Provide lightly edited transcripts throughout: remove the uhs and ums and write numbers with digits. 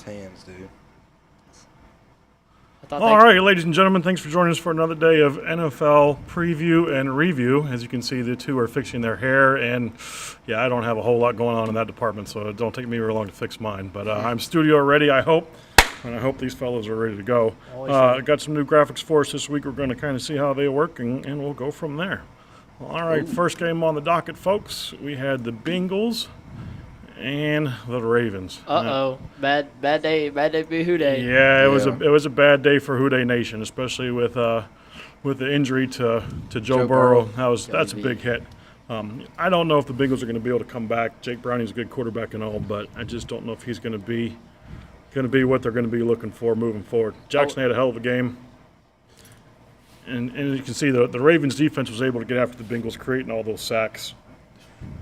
hands, dude. All right, ladies and gentlemen, thanks for joining us for another day of NFL preview and review. As you can see, the two are fixing their hair, and yeah, I don't have a whole lot going on in that department, so it don't take me very long to fix mine. But I'm studio ready, I hope, and I hope these fellows are ready to go. Got some new graphics for us this week. We're going to kind of see how they work, and we'll go from there. All right, first game on the docket, folks. We had the Bengals and the Ravens. Bad day for Who Dey. Yeah, it was a bad day for Who Dey Nation, especially with the injury to Joe Burrow. That's a big hit. I don't know if the Bengals are going to be able to come back. Jake Browning's a good quarterback and all, but I just don't know if he's going to be what they're going to be looking for moving forward. Jackson had a hell of a game. And you can see the Ravens defense was able to get after the Bengals, creating all those sacks.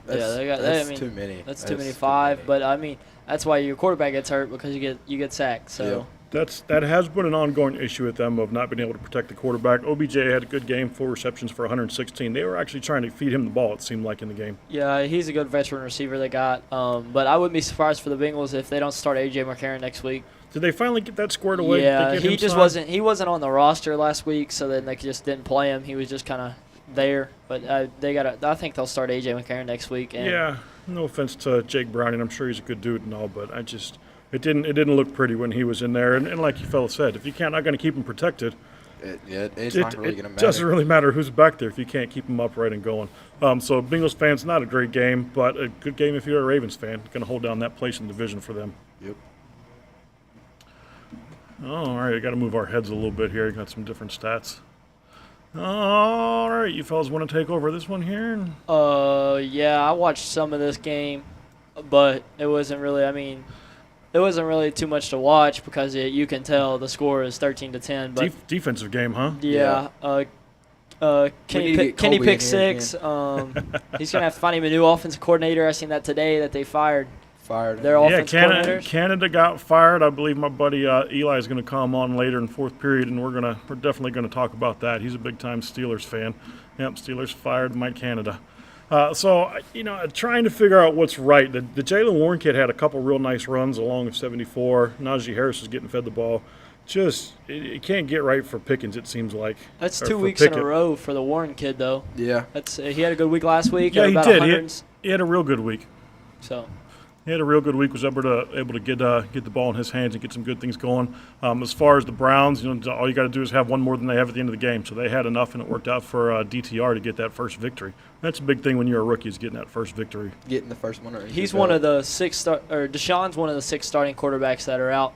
That's too many. That's too many, 5. But I mean, that's why your quarterback gets hurt, because you get sacked. So that has been an ongoing issue with them of not being able to protect the quarterback. OBJ had a good game, 4 receptions for 116. They were actually trying to feed him the ball, it seemed like, in the game. Yeah, he's a good veteran receiver they got. But I wouldn't be surprised for the Bengals if they don't start A.J. McCarron next week. Did they finally get that squared away? Yeah, he wasn't on the roster last week, so then they just didn't play him. He was just kind of there, but I think they'll start A.J. McCarron next week. And no offense to Jake Browning, I'm sure he's a good dude and all, but it didn't look pretty when he was in there. And like you fellas said, if you not going to keep him protected, it's not really going to matter. It doesn't really matter who's back there if you can't keep him upright and going. So Bengals fans, not a great game, but a good game if you're a Ravens fan. Going to hold down that place in the division for them. Yep. All right, I got to move our heads a little bit here. Got some different stats. All right, you fellas want to take over this one here? Yeah, I watched some of this game, but it wasn't really too much to watch because you can tell the score is 13-10. But defensive game, huh? Yeah. Kenny picked 6. He's gonna have to find him a new offensive coordinator. I seen that today that they fired. Their offense coordinators. Canada got fired. I believe my buddy Eli is going to come on later in fourth period, and we're definitely going to talk about that. He's a big-time Steelers fan. Yep, Steelers fired Mike Canada. Trying to figure out what's right. The Jaylen Warren kid had a couple real nice runs along with 74. Najee Harris is getting fed the ball. It can't get right for Pickens, it seems like. That's 2 weeks in a row for the Warren kid, though. Yeah. He had a good week last week. Yeah, he did. He had a real good week. So. He had a real good week. Was able to get the ball in his hands and get some good things going. As far as the Browns, all you got to do is have one more than they have at the end of the game. So they had enough, and it worked out for DTR to get that first victory. That's a big thing when you're a rookie, is getting that first victory. Getting the first one. He's one of the 6 Deshaun's one of the 6 starting quarterbacks that are out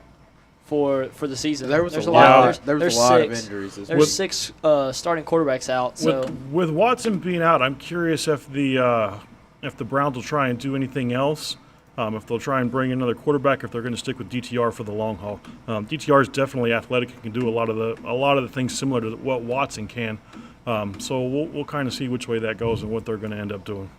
for the season. There's a lot of injuries. There's 6 starting quarterbacks out. So with Watson being out, I'm curious if the Browns will try and do anything else. If they'll try and bring in another quarterback, if they're going to stick with DTR for the long haul. DTR is definitely athletic and can do a lot of the things similar to what Watson can. So we'll kind of see which way that goes and what they're going to end up doing.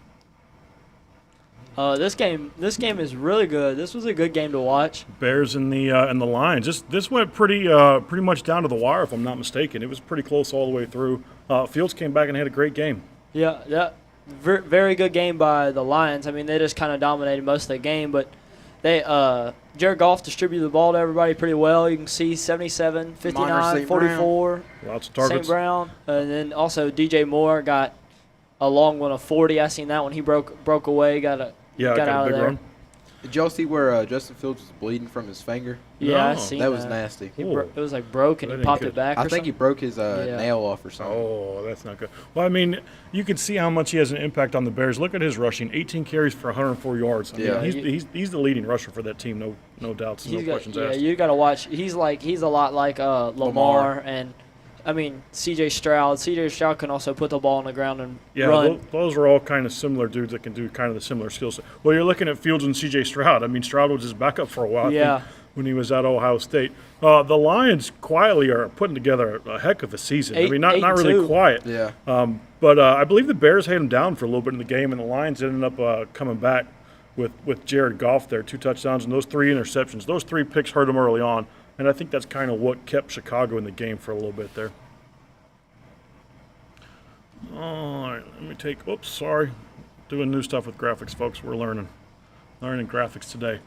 This game is really good. This was a good game to watch. Bears and the Lions. This went pretty much down to the wire, if I'm not mistaken. It was pretty close all the way through. Fields came back and had a great game. Yeah. Very good game by the Lions. I mean, they just kind of dominated most of the game, but Jared Goff distributed the ball to everybody pretty well. You can see 77, 59, 44. Lots of targets. St. Brown. And then also DJ Moore got a long one of 40. I seen that one. He broke away, got out of big there. Run. Did y'all see where Justin Fields was bleeding from his finger? Yeah, I seen that. That was nasty. It was like broke, and he popped it back. I think he broke his nail off or something. Oh, that's not good. Well, I mean, you can see how much he has an impact on the Bears. Look at his rushing: 18 carries for 104 yards. I mean, he's the leading rusher for that team. No doubts, no questions asked. Yeah, you got to watch. He's a lot like Lamar and. I mean, C.J. Stroud. C.J. Stroud can also put the ball on the ground and run. Those are all kind of similar dudes that can do kind of the similar skill set. Well, you're looking at Fields and C.J. Stroud. I mean, Stroud was his backup for a while. I think, when he was at Ohio State. The Lions quietly are putting together a heck of a season. I mean, not really quiet. Yeah. But I believe the Bears had him down for a little bit in the game, and the Lions ended up coming back with Jared Goff there, 2 touchdowns and those 3 interceptions. Those 3 picks hurt him early on. And I think that's kind of what kept Chicago in the game for a little bit there. All right, let me take – oops, sorry. Doing new stuff with graphics, folks. We're learning. Learning graphics today.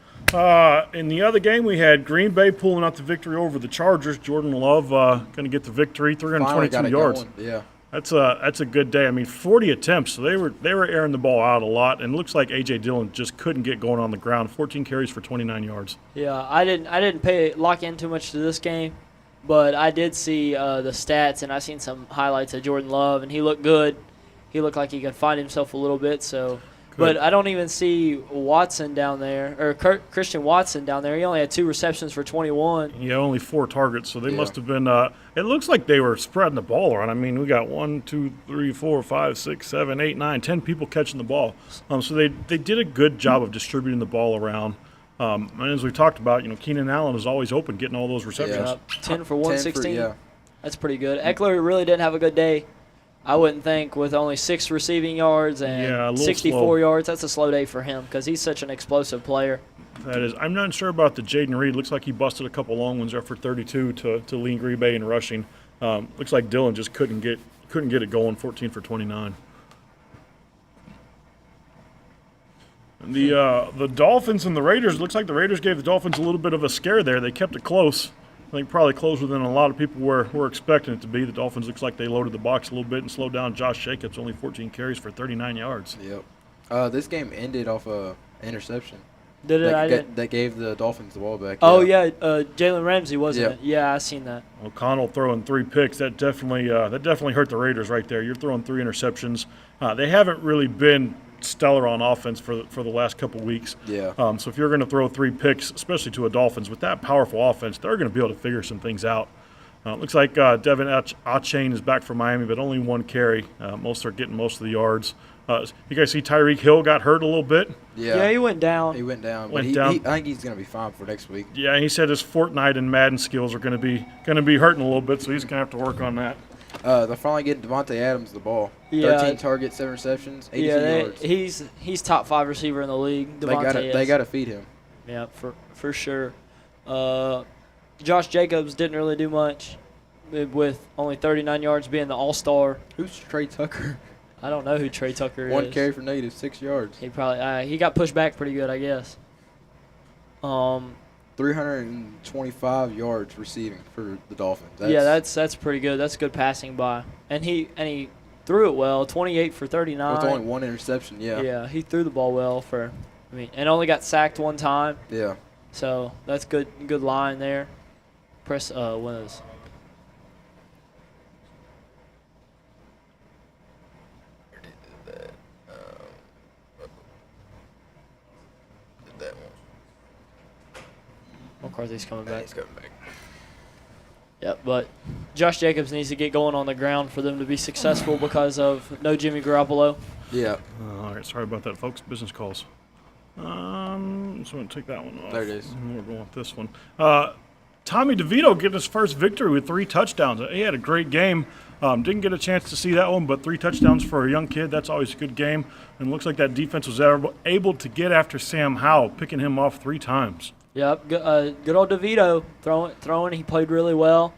In the other game, we had Green Bay pulling out the victory over the Chargers. Jordan Love going to get the victory, 322 yards. Going. Yeah. That's a good day. I mean, 40 attempts, so they were airing the ball out a lot, and it looks like A.J. Dillon just couldn't get going on the ground. 14 carries for 29 yards. Yeah, I didn't lock in too much to this game, but I did see the stats, and I seen some highlights of Jordan Love, and he looked good. He looked like he could find himself a little bit. So, but I don't even see Watson down there, or Christian Watson down there. He only had 2 receptions for 21. Yeah, only 4 targets, so they must have been it looks like they were spreading the ball around. I mean, we got 1, 2, 3, 4, 5, 6, 7, 8, 9, 10 people catching the ball. So they did a good job of distributing the ball around. And as we talked about, Keenan Allen is always open, getting all those receptions. Yeah, 10 for 116. That's pretty good. Eckler really didn't have a good day. I wouldn't think, with only 6 receiving yards and 64 yards. That's a slow day for him because he's such an explosive player. That is. I'm not sure about the Jaden Reed. Looks like he busted a couple long ones there for 32 to lead Green Bay in rushing. Looks like Dillon just couldn't get it going. 14 for 29. And the Dolphins and the Raiders. Looks like the Raiders gave the Dolphins a little bit of a scare there. They kept it close. I think probably closer than a lot of people were expecting it to be. The Dolphins looks like they loaded the box a little bit and slowed down Josh Jacobs, only 14 carries for 39 yards. Yep. This game ended off a interception. Did it? That gave the Dolphins the ball back. Oh, yeah. Jalen Ramsey, wasn't it? Yeah, I seen that. O'Connell throwing 3 picks. That definitely hurt the Raiders right there. You're throwing 3 interceptions. They haven't really been stellar on offense for the last couple weeks. Yeah. So if you're going to throw 3 picks, especially to a Dolphins, with that powerful offense, they're going to be able to figure some things out. Looks like Devin Achane is back for Miami, but only 1 carry. Most are getting most of the yards. You guys see Tyreek Hill got hurt a little bit? Yeah, he went down. He went down. I think he's going to be fine for next week. Yeah, he said his Fortnite and Madden skills are going to be hurting a little bit, so he's going to have to work on that. They're finally getting Devontae Adams the ball. Yeah. 13 targets, 7 receptions, 82 yards. He's top 5 receiver in the league. They got to feed him. Yeah, for sure. Josh Jacobs didn't really do much, with only 39 yards, being the all-star. Who's Trey Tucker? I don't know who Trey Tucker is. 1 carry for negative 6 yards. He probably he got pushed back pretty good, I guess. 325 yards receiving for the Dolphins. That's pretty good. That's good passing by, and he threw it well. 28 for 39. With only 1 interception. Yeah. Yeah, he threw the ball well and only got sacked 1 time. Yeah. So that's good line there. Press Winners. McCarthy's coming back. He's coming back. Yep, but Josh Jacobs needs to get going on the ground for them to be successful because of no Jimmy Garoppolo. Yeah. All right, sorry about that, folks. Business calls. So I'm going to take that one off. There it is. We're going with this one. Tommy DeVito getting his first victory with 3 touchdowns. He had a great game. Didn't get a chance to see that one, but 3 touchdowns for a young kid, that's always a good game. And it looks like that defense was able to get after Sam Howell, picking him off 3 times. Yep, good old DeVito throwing. He played really well,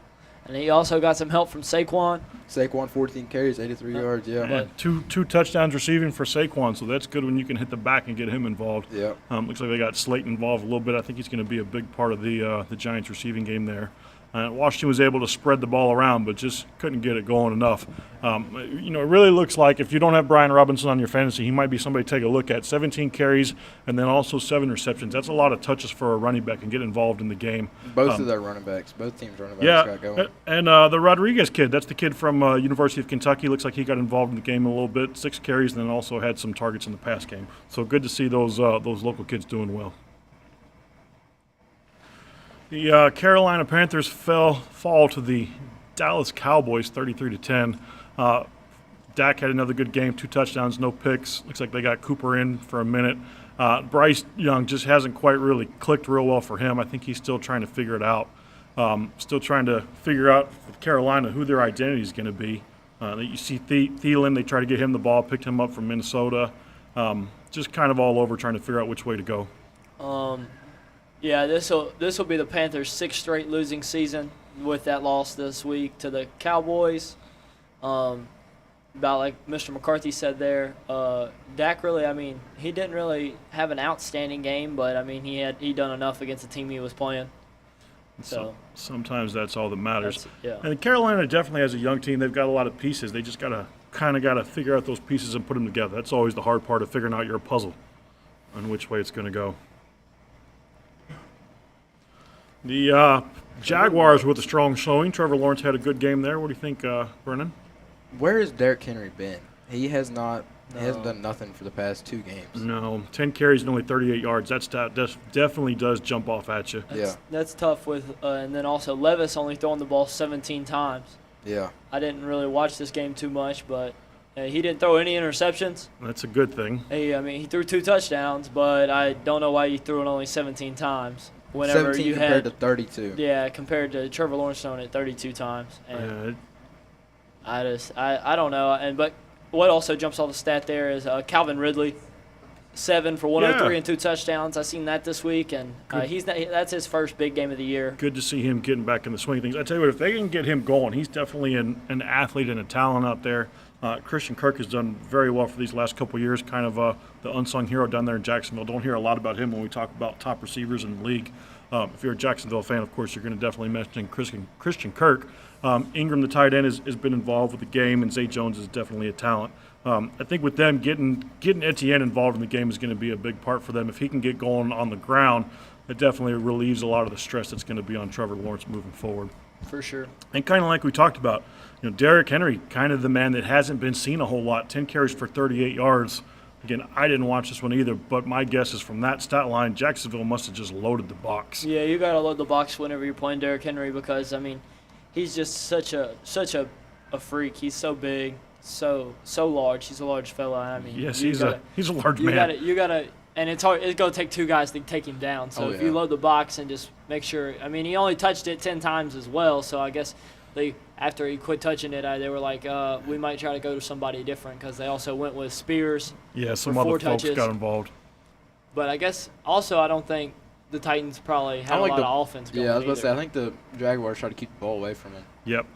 and he also got some help from Saquon. 14 carries, 83 yards. Yeah. And two touchdowns receiving for Saquon, so that's good when you can hit the back and get him involved. Yeah. Looks like they got Slayton involved a little bit. I think he's going to be a big part of the Giants receiving game there. Washington was able to spread the ball around, but just couldn't get it going enough. It really looks like if you don't have Brian Robinson on your fantasy, he might be somebody to take a look at. 17 carries and then also 7 receptions. That's a lot of touches for a running back and get involved in the game. Both of their running backs, both teams' running backs got going. And the Rodriguez kid, that's the kid from University of Kentucky. Looks like he got involved in the game a little bit. 6 carries and then also had some targets in the pass game. So good to see those local kids doing well. The Carolina Panthers fall to the Dallas Cowboys 33-10. Dak had another good game, 2 touchdowns, no picks. Looks like they got Cooper in for a minute. Bryce Young just hasn't quite really clicked real well for him. I think he's still trying to figure it out. Still trying to figure out with Carolina who their identity is going to be. You see Thielen, they try to get him the ball, picked him up from Minnesota. Just kind of all over trying to figure out which way to go. Yeah, this will be the Panthers' 6th straight losing season with that loss this week to the Cowboys. about like Mr. McCarthy said there, Dak really, I mean, he didn't really have an outstanding game, but I mean, he done enough against the team he was playing. So sometimes that's all that matters. Yeah. And Carolina definitely has a young team. They've got a lot of pieces. They just gotta figure out those pieces and put them together. That's always the hard part of figuring out your puzzle on which way it's going to go. The Jaguars with a strong showing. Trevor Lawrence had a good game there. What do you think, Brennan? Where has Derrick Henry been? He has not. He hasn't done nothing for the past 2 games. No, 10 carries and only 38 yards. That definitely does jump off at you. That's tough with, and then also Levis only throwing the ball 17 times. Yeah. I didn't really watch this game too much, but he didn't throw any interceptions. That's a good thing. He threw 2 touchdowns, but I don't know why he threw it only 17 times. Whenever 17 you compared had to 32. Yeah, compared to Trevor Lawrence throwing it 32 times. And I don't know. But what also jumps off the stat there is Calvin Ridley, 7 for 103 and 2 touchdowns. I seen that this week, and that's his first big game of the year. Good to see him getting back in the swing of things. I tell you what, if they can get him going, he's definitely an athlete and a talent out there. Christian Kirk has done very well for these last couple of years, kind of the unsung hero down there in Jacksonville. Don't hear a lot about him when we talk about top receivers in the league. If you're a Jacksonville fan, of course, you're going to definitely mention Christian Kirk. Ingram, the tight end, has been involved with the game, and Zay Jones is definitely a talent. I think with them getting Etienne involved in the game is going to be a big part for them. If he can get going on the ground, it definitely relieves a lot of the stress that's going to be on Trevor Lawrence moving forward. For sure. And kind of like we talked about, Derrick Henry, kind of the man that hasn't been seen a whole lot. 10 carries for 38 yards. Again, I didn't watch this one either, but my guess is from that stat line, Jacksonville must have just loaded the box. Yeah, you got to load the box whenever you're playing Derrick Henry because, he's just such a freak. He's so big, so large. He's a large fella. Yes, he's a large man. You gotta, and it's hard. It's gonna take 2 guys to take him down. So if you load the box and just make sure. He only touched it 10 times as well. So I guess after he quit touching it, they were like, we might try to go to somebody different because they also went with Spears. Yeah, some other folks got involved. But I guess also I don't think the Titans probably had a lot of offense going. Yeah, I was about to say, I think the Jaguars try to keep the ball away from him. Yep.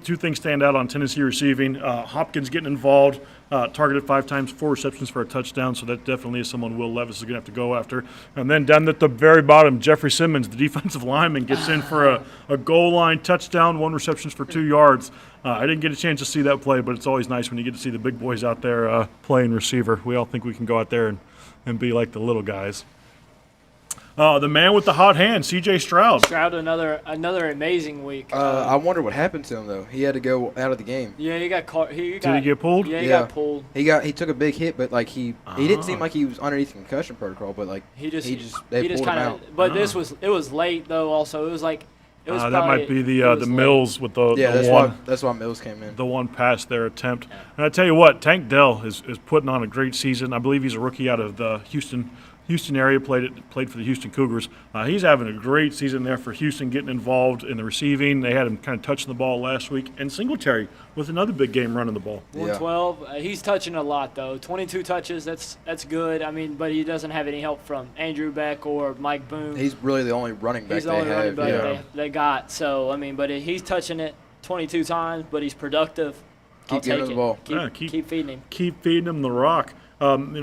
Two things stand out on Tennessee receiving. Hopkins getting involved, targeted 5 times, 4 receptions for a touchdown, so that definitely is someone Will Levis is going to have to go after. And then down at the very bottom, Jeffrey Simmons, the defensive lineman, gets in for a goal line touchdown, 1 reception for 2 yards. I didn't get a chance to see that play, but it's always nice when you get to see the big boys out there playing receiver. We all think we can go out there and be like the little guys. The man with the hot hand, C.J. Stroud. Stroud, another amazing week. I wonder what happened to him though. He had to go out of the game. Yeah, he got caught. Did he get pulled? Yeah, he got pulled. He took a big hit, but he didn't seem like he was underneath concussion protocol. But he just pulled him out. But it was late though. Also, it was that might be the Mills with the that's why Mills came in. The one pass their attempt. Yeah. And I tell you what, Tank Dell is putting on a great season. I believe he's a rookie out of the Houston area, played for the Houston Cougars. He's having a great season there for Houston, getting involved in the receiving. They had him kind of touching the ball last week. And Singletary with another big game running the ball. 112. He's touching a lot, though. 22 touches, that's good. But he doesn't have any help from Andrew Beck or Mike Boone. He's really the only running back they got. So, but he's touching it 22 times, but he's productive. Keep giving him the ball. Keep feeding him. Keep feeding him the rock.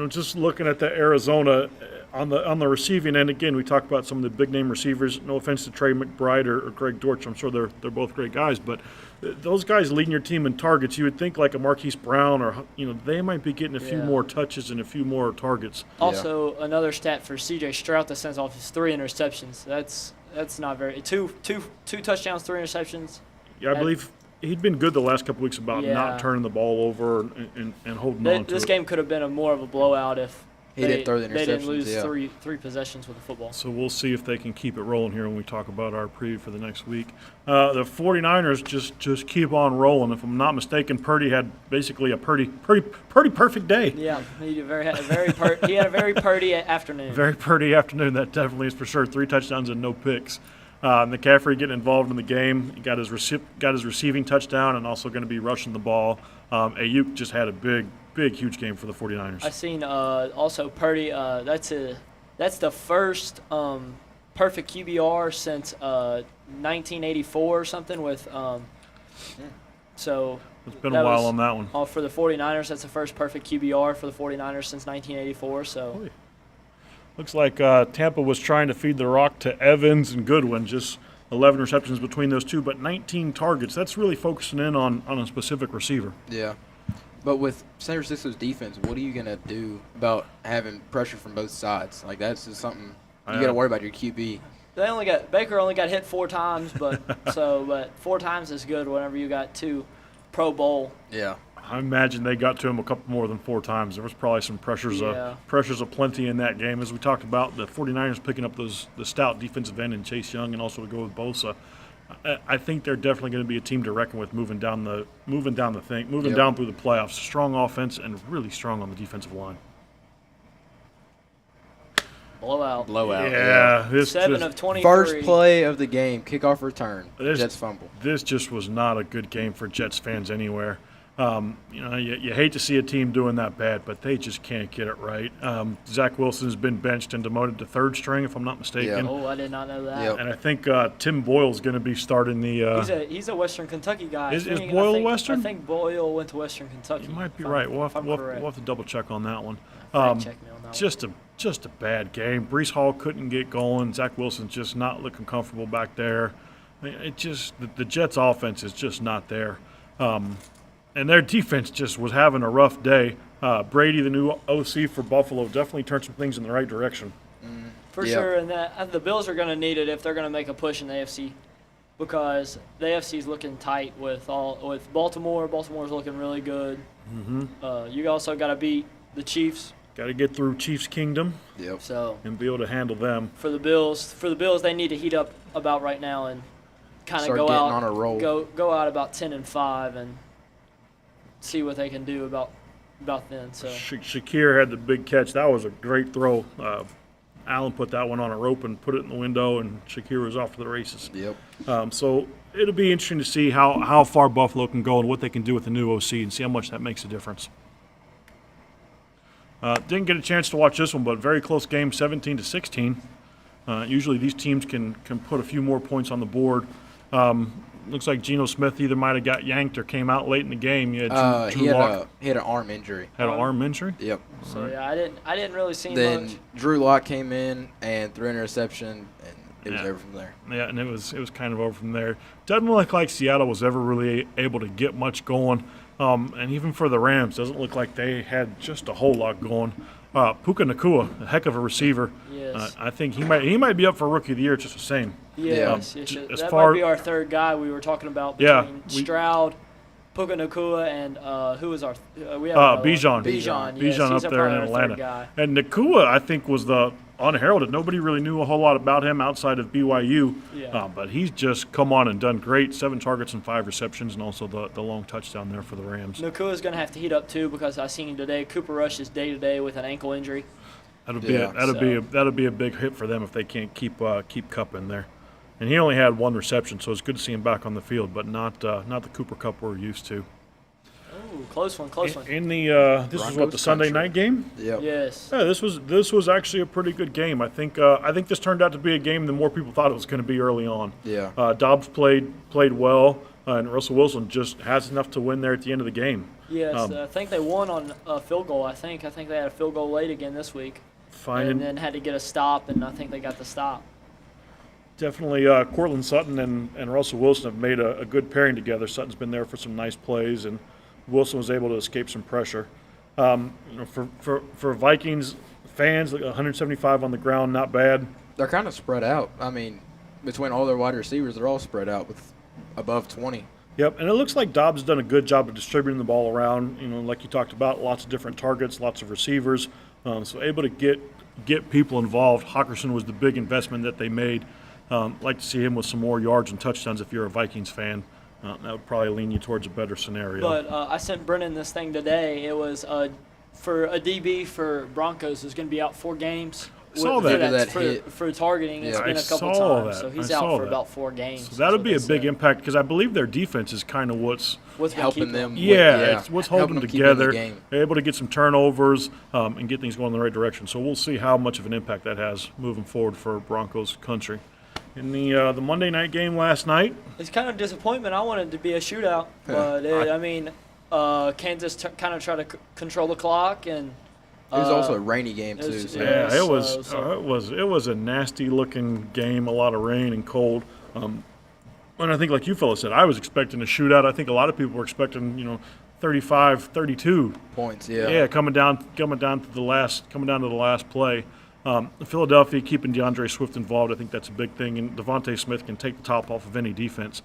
Just looking at the Arizona on the receiving end, again, we talked about some of the big name receivers. No offense to Trey McBride or Greg Dortch, I'm sure they're both great guys, but those guys leading your team in targets, you would think like a Marquise Brown or they might be getting a few more touches and a few more targets. Also, another stat for C.J. Stroud that sends off his 3 interceptions. That's not very two touchdowns, 3 interceptions. Yeah, I believe he'd been good the last couple weeks about not turning the ball over and holding on to it. This game could have been more of a blowout if he didn't throw the interceptions. They didn't lose three possessions with the football. So we'll see if they can keep it rolling here when we talk about our preview for the next week. The 49ers just keep on rolling. If I'm not mistaken, Purdy had basically a pretty perfect day. Yeah, he had a very Purdy afternoon. Very Purdy afternoon, that definitely is for sure. 3 touchdowns and no picks. McCaffrey getting involved in the game. He got his receiving touchdown and also going to be rushing the ball. Ayuk just had a big, huge game for the 49ers. I seen also Purdy. That's the first perfect QBR since 1984 or something with So it's been a while on that one. For the 49ers, that's the first perfect QBR for the 49ers since 1984. So looks like Tampa was trying to feed the rock to Evans and Goodwin, just 11 receptions between those two, but 19 targets. That's really focusing in on a specific receiver. Yeah. But with San Francisco's defense, what are you going to do about having pressure from both sides? Like, that's just something you got to worry about your QB. Baker only got hit 4 times, but 4 times is good whenever you got 2 Pro Bowl. Yeah. I imagine they got to him a couple more than 4 times. There was probably some pressures aplenty in that game. As we talked about, the 49ers picking up the stout defensive end and Chase Young, and also to go with Bosa. I think they're definitely going to be a team to reckon with moving down through the playoffs. Strong offense and really strong on the defensive line. Blowout. Yeah. 7 of 23. First play of the game, kickoff return. Jets fumble. This just was not a good game for Jets fans anywhere. You hate to see a team doing that bad, but they just can't get it right. Zach Wilson has been benched and demoted to 3rd string, if I'm not mistaken. Yeah. Oh, I did not know that. Yep. And I think Tim Boyle's going to be starting the. He's a Western Kentucky guy. Is Boyle Western? I think Boyle went to Western Kentucky. You might be right. We'll have to double check on that one. Check me on that Just a bad game. Breece Hall couldn't get going. Zach Wilson's just not looking comfortable back there. The Jets' offense is just not there. And their defense just was having a rough day. Brady, the new OC for Buffalo, definitely turned some things in the right direction. For sure, and the Bills are going to need it if they're going to make a push in the AFC, because the AFC is looking tight with Baltimore. Baltimore's looking really good. Mm-hmm. You also got to beat the Chiefs. Got to get through Chiefs Kingdom. Yep. And be able to handle them. For the Bills, they need to heat up about right now and kind of go out on a roll. Go out about 10-5 and see what they can do about then. So Shakir had the big catch. That was a great throw. Allen put that one on a rope and put it in the window, and Shakir was off to the races. Yep. So it'll be interesting to see how far Buffalo can go and what they can do with the new OC and see how much that makes a difference. Didn't get a chance to watch this one, but very close game, 17-16. Usually these teams can put a few more points on the board. Looks like Geno Smith either might have got yanked or came out late in the game. He had an arm injury. Had an arm injury? Yep. So I didn't really see then much. Drew Lock came in and threw an interception, and it was over from there. Yeah, and it was kind of over from there. Doesn't look like Seattle was ever really able to get much going. And even for the Rams, doesn't look like they had just a whole lot going. Puka Nacua, a heck of a receiver. Yes. I think he might be up for Rookie of the Year just the same. Yes, that might be our 3rd guy we were talking about between Stroud, Puka Nacua, and who was our we have Bijan. Bijan up there in Atlanta. And Nacua, I think, was the unheralded. Nobody really knew a whole lot about him outside of BYU. Yeah. But he's just come on and done great. 7 targets and 5 receptions, and also the long touchdown there for the Rams. Nakua's going to have to heat up too, because I seen him today. Cooper Rush is day-to-day with an ankle injury. That'll be a big hit for them if they can't keep Kupp in there. And he only had 1 reception, so it's good to see him back on the field, but not the Cooper Kupp we're used to. Oh, close one. In the this was what, the Sunday night game? Yep. Yes. Yeah, this was actually a pretty good game. I think this turned out to be a game the more people thought it was going to be early on. Yeah. Dobbs played well, and Russell Wilson just has enough to win there at the end of the game. Yes, I think they won on a field goal. I think they had a field goal late again this week. And then had to get a stop, and I think they got the stop. Definitely, Cortland Sutton and Russell Wilson have made a good pairing together. Sutton's been there for some nice plays, and Wilson was able to escape some pressure. For Vikings fans, 175 on the ground, not bad. They're kind of spread out. I mean, between all their wide receivers, they're all spread out with above 20. Yep, and it looks like Dobbs has done a good job of distributing the ball around. Like you talked about, lots of different targets, lots of receivers. So able to get people involved. Hawkinson was the big investment that they made. Like to see him with some more yards and touchdowns if you're a Vikings fan. That would probably lean you towards a better scenario. But I sent Brennan this thing today. It was for a DB for Broncos is going to be out 4 games. I saw that. For targeting. It's been a couple times. So he's out for about 4 games. So that'll be a big impact because I believe their defense is kind of what's helping them. It's what's holding them together. They're able to get some turnovers and get things going in the right direction. So we'll see how much of an impact that has moving forward for Broncos country. in the Monday night game last night. It's kind of a disappointment. I wanted it to be a shootout, but Kansas kind of tried to control the clock, and it was also a rainy game too. So. Yeah, it was a nasty looking game. A lot of rain and cold. And I think, like you fellas said, I was expecting a shootout. I think a lot of people were expecting, 35, 32 points. Yeah. Yeah, coming down to the last play. Philadelphia keeping DeAndre Swift involved, I think that's a big thing, and Devontae Smith can take the top off of any defense.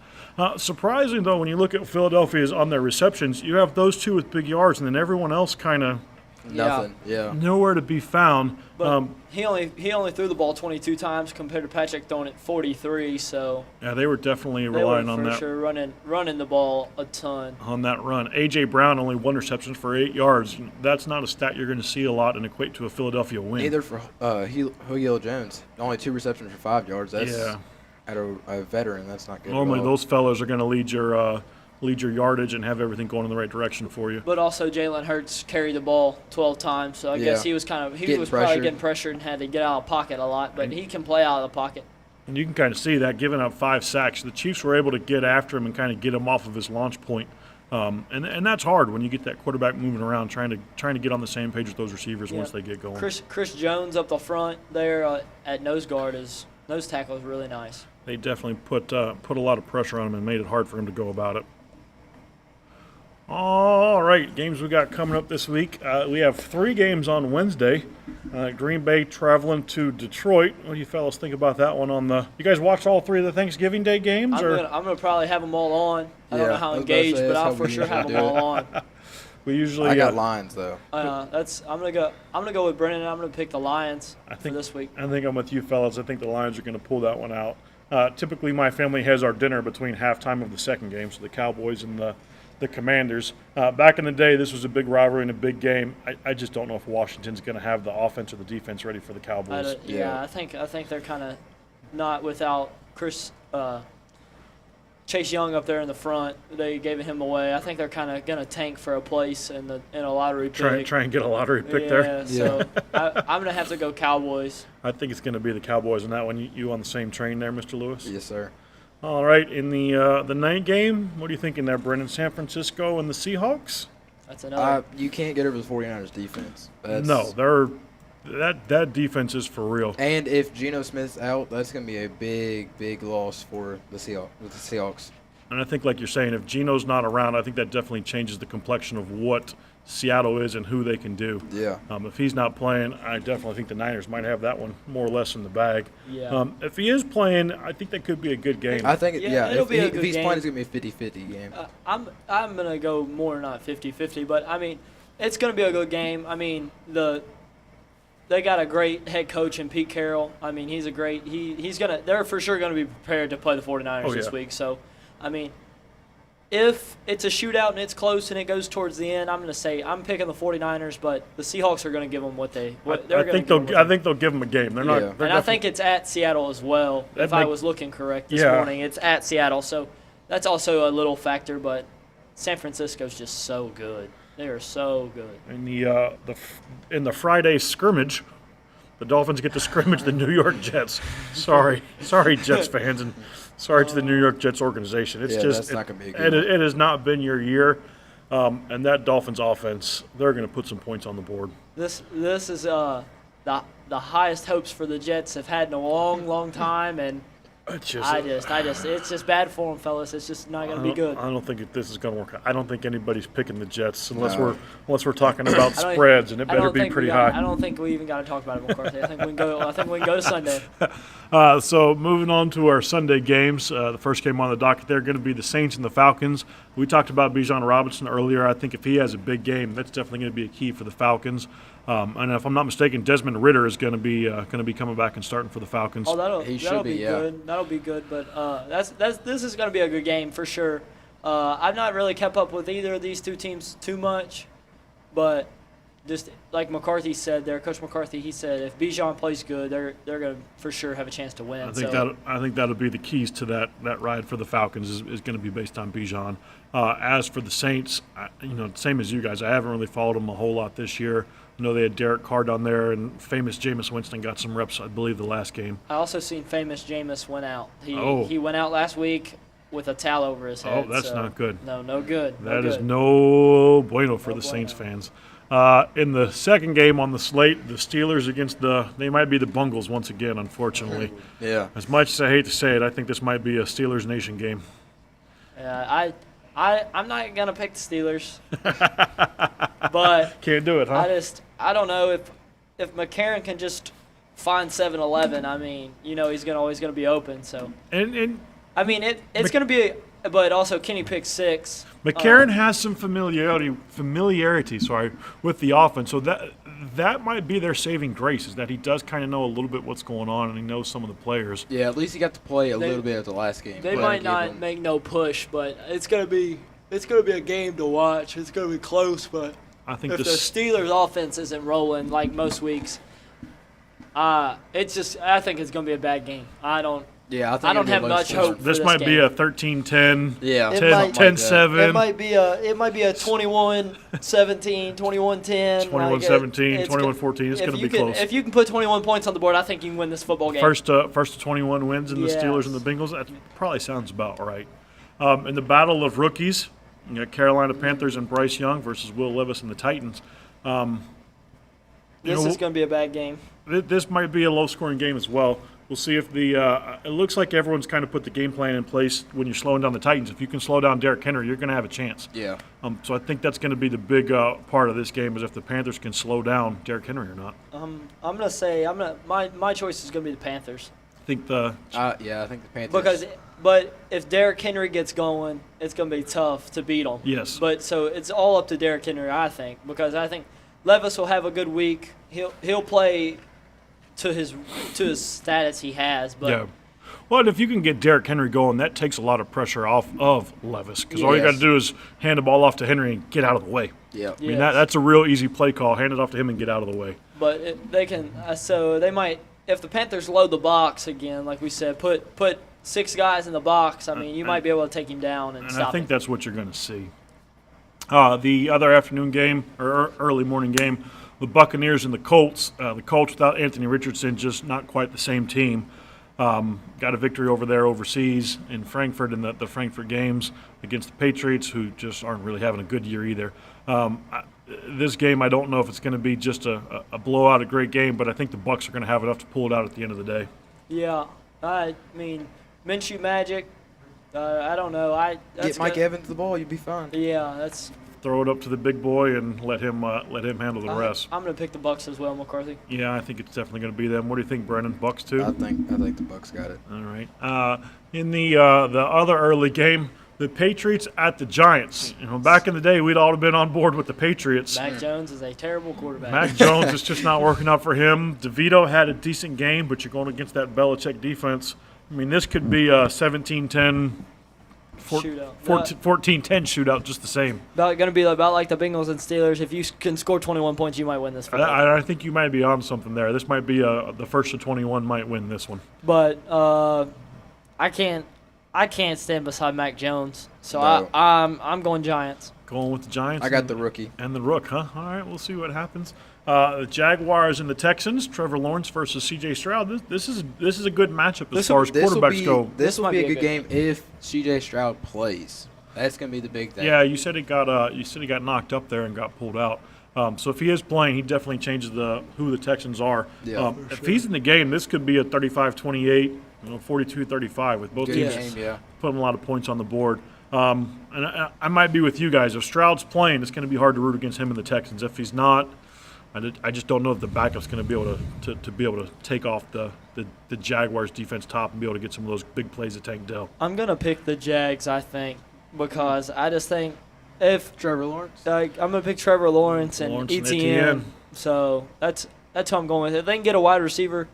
Surprising, though, when you look at Philadelphia's on their receptions, you have those two with big yards, and then everyone else kind of nothing. Yeah. Nowhere to be found. But he only threw the ball 22 times compared to Patrick throwing it 43. So yeah, they were definitely relying on that. For sure, running the ball a ton on that run. A.J. Brown only 1 reception for 8 yards. That's not a stat you're going to see a lot and equate to a Philadelphia win. Neither for Julio Jones. Only 2 receptions for 5 yards. That's at a veteran. That's not good. Normally, those fellas are going to lead your yardage and have everything going in the right direction for you. But also Jalen Hurts carried the ball 12 times, so I guess he was probably getting pressured and had to get out of the pocket a lot, but he can play out of the pocket. And you can kind of see that, giving up 5 sacks. The Chiefs were able to get after him and kind of get him off of his launch point. And that's hard when you get that quarterback moving around, trying to get on the same page with those receivers once they get going. Chris Jones up the front there at nose tackle is really nice. They definitely put a lot of pressure on him and made it hard for him to go about it. All right, games we got coming up this week. We have 3 games on Wednesday. Green Bay traveling to Detroit. What do you fellas think about that one? You guys watched all 3 of the Thanksgiving Day games? I'm gonna probably have them all on. I don't know how engaged, but I'll for sure have them all on. I got Lions though. I'm gonna go with Brennan. I'm gonna pick the Lions for this week. I think I'm with you fellas. I think the Lions are gonna pull that one out. Typically, my family has our dinner between halftime of the second game, so the Cowboys and the Commanders. Back in the day, this was a big rivalry and a big game. I just don't know if Washington's going to have the offense or the defense ready for the Cowboys. I think they're kind of not without Chase Young up there in the front. They gave him away. I think they're kind of going to tank for a place in a lottery pick. Try and get a lottery pick there. So I'm going to have to go Cowboys. I think it's going to be the Cowboys on that one. You on the same train there, Mr. Lewis? Yes, sir. All right, in the night game, what are you thinking there, Brennan? San Francisco and the Seahawks? That's another. You can't get over the 49ers defense. That defense is for real. And if Geno Smith's out, that's going to be a big, big loss for the Seahawks. And I think, like you're saying, if Geno's not around, I think that definitely changes the complexion of what Seattle is and who they can do. Yeah. If he's not playing, I definitely think the Niners might have that one more or less in the bag. Yeah. If he is playing, I think that could be a good game. I think, it'll be a good game. If he's playing, it's going to be a 50-50 game. I'm going to go more not 50-50, but, I mean, it's going to be a good game. I mean, they got a great head coach in Pete Carroll. I mean, he's a great they're for sure going to be prepared to play the 49ers this week. So, I mean, if it's a shootout and it's close and it goes towards the end, I'm going to say I'm picking the 49ers, but the Seahawks are going to give them I think they'll give them a game. They're not. Yeah. And I think it's at Seattle as well. If I was looking correct this morning, it's at Seattle, so that's also a little factor. But San Francisco's just so good. They are so good. In the Friday scrimmage, the Dolphins get to scrimmage the New York Jets. Sorry, Jets fans, and sorry to the New York Jets organization. That's not going to be a good one. It has not been your year, and that Dolphins offense, they're going to put some points on the board. This is the highest hopes for the Jets have had in a long, long time, and it's just bad for them, fellas. It's just not going to be good. I don't think this is going to work out. I don't think anybody's picking the Jets unless we're talking about spreads, and it better be pretty high. I don't think we even got to talk about it, McCarthy. I think we can go to Sunday. So moving on to our Sunday games, the first game on the docket, they're going to be the Saints and the Falcons. We talked about Bijan Robinson earlier. I think if he has a big game, that's definitely going to be a key for the Falcons. And if I'm not mistaken, Desmond Ridder is going to be coming back and starting for the Falcons. Oh, that'll be good. That'll be good. But this is going to be a good game for sure. I've not really kept up with either of these two teams too much, but just like McCarthy said there, Coach McCarthy, he said if Bijan plays good, they're going to for sure have a chance to win. I think that'll be the keys to that ride for the Falcons is going to be based on Bijan. As for the Saints, same as you guys, I haven't really followed them a whole lot this year. I know they had Derek Carr down there, and famous Jameis Winston got some reps, I believe, the last game. I also seen famous Jameis went out. He went out last week with a towel over his head. Oh, that's not good. No good. That is no bueno for the Saints fans. In the second game on the slate, the Steelers against they might be the Bungles once again, unfortunately. Yeah. As much as I hate to say it, I think this might be a Steelers Nation game. Yeah, I'm not gonna pick the Steelers, but can't do it, huh? I don't know if McCarron can just find 7-Eleven. I mean, he's always gonna be open. So and I mean it's gonna be, but also Kenny picked 6. McCarron has some familiarity, with the offense, so that might be their saving grace, is that he does kind of know a little bit what's going on and he knows some of the players. Yeah, at least he got to play a little bit at the last game. They might not make no push, but it's gonna be a game to watch. It's gonna be close, but I think if the Steelers' offense isn't rolling like most weeks, I think it's gonna be a bad game. I don't have much hope. This might be a 13-10, yeah, 10-7. It might be a 21-17, 21-10, 21-17, 21-14. It's going to be close. If you can put 21 points on the board, I think you can win this football game. First to 21 wins in the Steelers and the Bengals. That probably sounds about right. In the battle of rookies, you got Carolina Panthers and Bryce Young versus Will Levis and the Titans. This is going to be a bad game. This might be a low-scoring game as well. We'll see if it looks like everyone's kind of put the game plan in place when you're slowing down the Titans. If you can slow down Derrick Henry, you're going to have a chance. Yeah. So I think that's going to be the big part of this game, is if the Panthers can slow down Derrick Henry or not. I'm going to say my choice is going to be the Panthers. I think I think the Panthers. But if Derrick Henry gets going, it's going to be tough to beat him. Yes. But so it's all up to Derrick Henry, I think, because I think Levis will have a good week. He'll play to his status he has, but yeah. Well, if you can get Derrick Henry going, that takes a lot of pressure off of Levis, because all you got to do is hand the ball off to Henry and get out of the way. Yeah. I mean, that's a real easy play call. Hand it off to him and get out of the way. But they can. So they might, if the Panthers load the box again, like we said, put 6 guys in the box. I mean, you might be able to take him down and stop him. I think that's what you're going to see. The other afternoon game, or early morning game, the Buccaneers and the Colts. The Colts without Anthony Richardson, just not quite the same team. Got a victory over there overseas in Frankfurt in the Frankfurt games against the Patriots, who just aren't really having a good year either. This game, I don't know if it's going to be just a blowout, a great game, but I think the Bucs are going to have enough to pull it out at the end of the day. Yeah, I mean, Minshew magic. I don't know. Get Mike Evans the ball, you'd be fine. Yeah, that's. Throw it up to the big boy and let him handle the rest. I'm going to pick the Bucs as well, McCarthy. Yeah, I think it's definitely going to be them. What do you think, Brennan? Bucs too? I think the Bucs got it. All right. In the other early game, the Patriots at the Giants. Back in the day, we'd all have been on board with the Patriots. Mac Jones is a terrible quarterback. Mac Jones is just not working out for him. DeVito had a decent game, but you're going against that Belichick defense. I mean, this could be a 17-10. Shootout. 14-10 shootout, just the same. Going to be about like the Bengals and Steelers. If you can score 21 points, you might win this. I think you might be on something there. This might be the first of 21 might win this one. But I can't stand beside Mac Jones, so No. I'm going Giants. Going with the Giants. I got the rookie. And the Rook, huh? All right, we'll see what happens. The Jaguars and the Texans. Trevor Lawrence versus C.J. Stroud. This is a good matchup as far as quarterbacks go. This will be a good game if C.J. Stroud plays. That's going to be the big thing. Yeah, you said he got knocked up there and got pulled out. So if he is playing, he definitely changes who the Texans are. Yeah, if he's in the game, this could be a 35-28, 42-35 with both teams putting a lot of points on the board. And I might be with you guys. If Stroud's playing, it's going to be hard to root against him and the Texans. If he's not, I just don't know if the backup's going to be able to be able to take off the Jaguars defense top and be able to get some of those big plays at Tank Dell. I'm going to pick the Jags, I think, because I just think if Trevor Lawrence, I'm going to pick Trevor Lawrence and Etienne. So that's who I'm going with. If they can get a wide receiver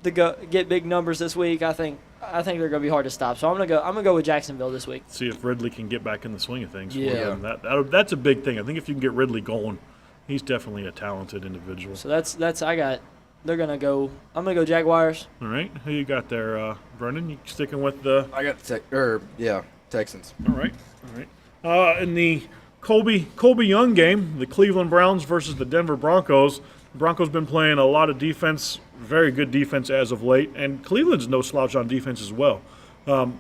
to get big numbers this week, I think they're going to be hard to stop. So I'm gonna go with Jacksonville this week. See if Ridley can get back in the swing of things. Yeah, that's a big thing. I think if you can get Ridley going, he's definitely a talented individual. So that's I got. They're gonna go. I'm gonna go Jaguars. All right, who you got there, Brennan? You sticking with the? I got Texans. All right. In the Colby Young game, the Cleveland Browns versus the Denver Broncos. The Broncos been playing a lot of defense, very good defense as of late, and Cleveland's no slouch on defense as well. On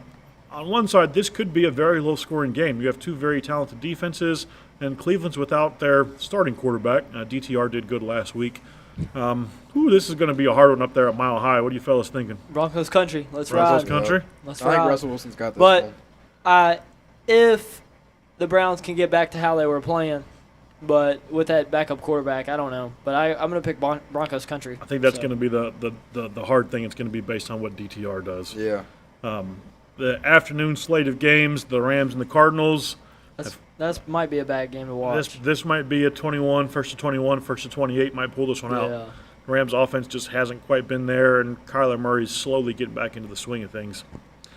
one side, this could be a very low-scoring game. You have two very talented defenses, and Cleveland's without their starting quarterback. DTR did good last week. This is going to be a hard one up there at Mile High. What are you fellas thinking? Broncos country. Let's Broncos ride. country? Let's I think ride. Russell Wilson's got this But one. if the Browns can get back to how they were playing, but with that backup quarterback, I don't know. But I'm going to pick Broncos country. I think that's going to be the hard thing. It's going to be based on what DTR does. Yeah. The afternoon slate of games, the Rams and the Cardinals. That might be a bad game to watch. This might be a 21, first to 21, first to 28 might pull this one out. Yeah. Rams offense just hasn't quite been there, and Kyler Murray's slowly getting back into the swing of things.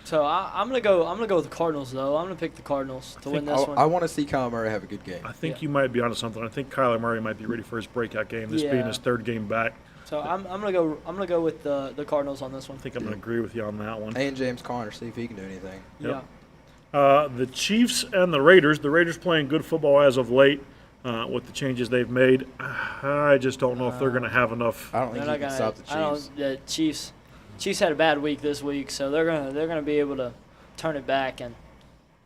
So I'm gonna go with the Cardinals though. I'm gonna pick the Cardinals to win this one. I want to see Kyler Murray have a good game. I think you might be onto something. I think Kyler Murray might be ready for his breakout game. This being his third game back. So I'm gonna go with the Cardinals on this one. I think I'm gonna agree with you on that one. And James Conner, see if he can do anything. Yeah. The Chiefs and the Raiders. The Raiders playing good football as of late with the changes they've made. I just don't know if they're going to have enough. I don't think he can stop the Chiefs. The Chiefs had a bad week this week, so they're gonna be able to turn it back, and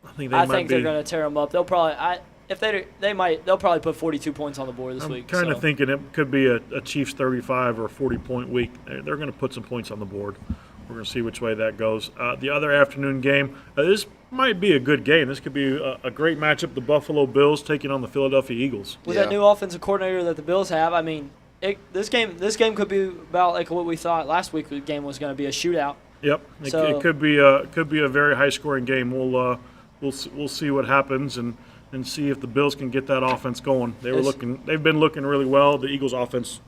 I think they're gonna tear them up. They'll probably they'll probably put 42 points on the board this week. I'm kind of thinking it could be a Chiefs 35 or a 40-point week. They're going to put some points on the board. We're going to see which way that goes. The other afternoon game, this might be a good game. This could be a great matchup. The Buffalo Bills taking on the Philadelphia Eagles. With that new offensive coordinator that the Bills have, I mean, this game could be about like what we thought last week's game was going to be, a shootout. Yep, it could be a very high-scoring game. We'll see what happens and see if the Bills can get that offense going. They've been looking really well. The Eagles' offense,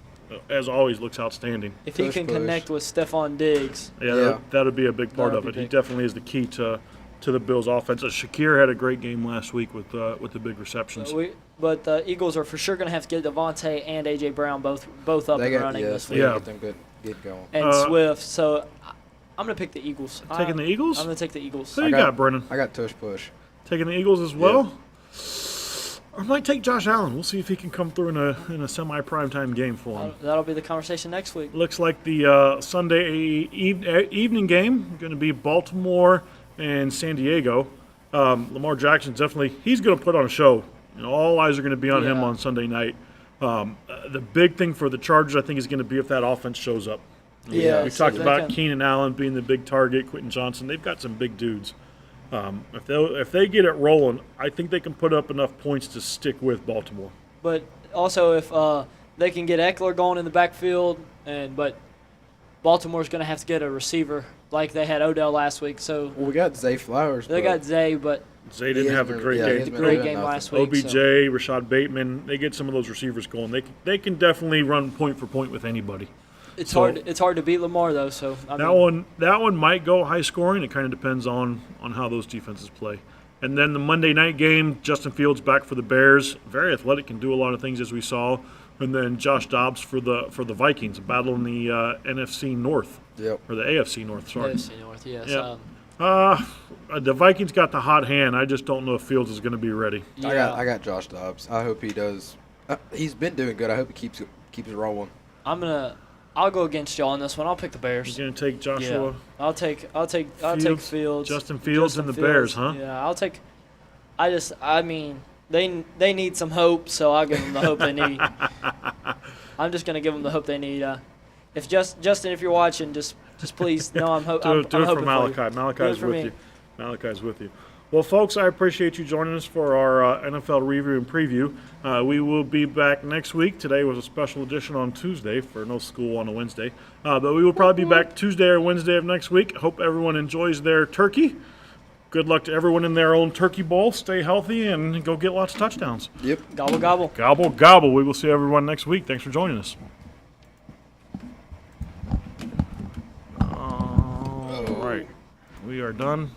as always, looks outstanding. If he can connect with Stephon Diggs, that would be a big part of it. He definitely is the key to the Bills' offense. Shakir had a great game last week with the big receptions. But the Eagles are for sure going to have to get Devontae and A.J. Brown both up and running this week. Get them get going. And Swift. So I'm going to pick the Eagles. Taking the Eagles? I'm going to take the Eagles. Who you got, Brennan? I got Tush Push. Taking the Eagles as well? Yeah. I might take Josh Allen. We'll see if he can come through in a semi-primetime game for him. That'll be the conversation next week. Looks like the Sunday evening game going to be Baltimore and San Diego. Lamar Jackson he's going to put on a show. All eyes are going to be on him on Sunday night. The big thing for the Chargers, I think, is going to be if that offense shows up. Yeah, we talked about Keenan Allen being the big target, Quentin Johnson. They've got some big dudes. If they get it rolling, I think they can put up enough points to stick with Baltimore. But also, if they can get Eckler going in the backfield, but Baltimore's going to have to get a receiver like they had Odell last week. So we got Zay Flowers. They got Zay, but Zay didn't have a great game last week. OBJ, Rashad Bateman, they get some of those receivers going. They can definitely run point for point with anybody. It's hard to beat Lamar though. So that one might go high scoring. It kind of depends on how those defenses play. And then the Monday night game, Justin Fields back for the Bears. Very athletic, can do a lot of things as we saw. And then Josh Dobbs for the Vikings, battling the NFC North. Yep. Or the AFC North. Sorry. AFC North. Yes. Yep. The Vikings got the hot hand. I just don't know if Fields is going to be ready. Yeah. I got Josh Dobbs. I hope he does. He's been doing good. I hope he keeps it rolling. I'll go against y'all on this one. I'll pick the Bears. You're gonna take Joshua? Yeah. I'll take Fields. Justin Fields and the Bears, huh? Yeah, I'll take. They need some hope, so I'll give them the hope they need. I'm just gonna give them the hope they need. If Justin, if you're watching, just please know I'm hoping. Do it for Malachi. Malachi's with you. Malachi's with you. Well, folks, I appreciate you joining us for our NFL review and preview. We will be back next week. Today was a special edition on Tuesday for no school on a Wednesday. But we will probably be back Tuesday or Wednesday of next week. Hope everyone enjoys their turkey. Good luck to everyone in their own turkey bowl. Stay healthy and go get lots of touchdowns. Yep. Gobble, gobble. Gobble, gobble. We will see everyone next week. Thanks for joining us. All right. We are done.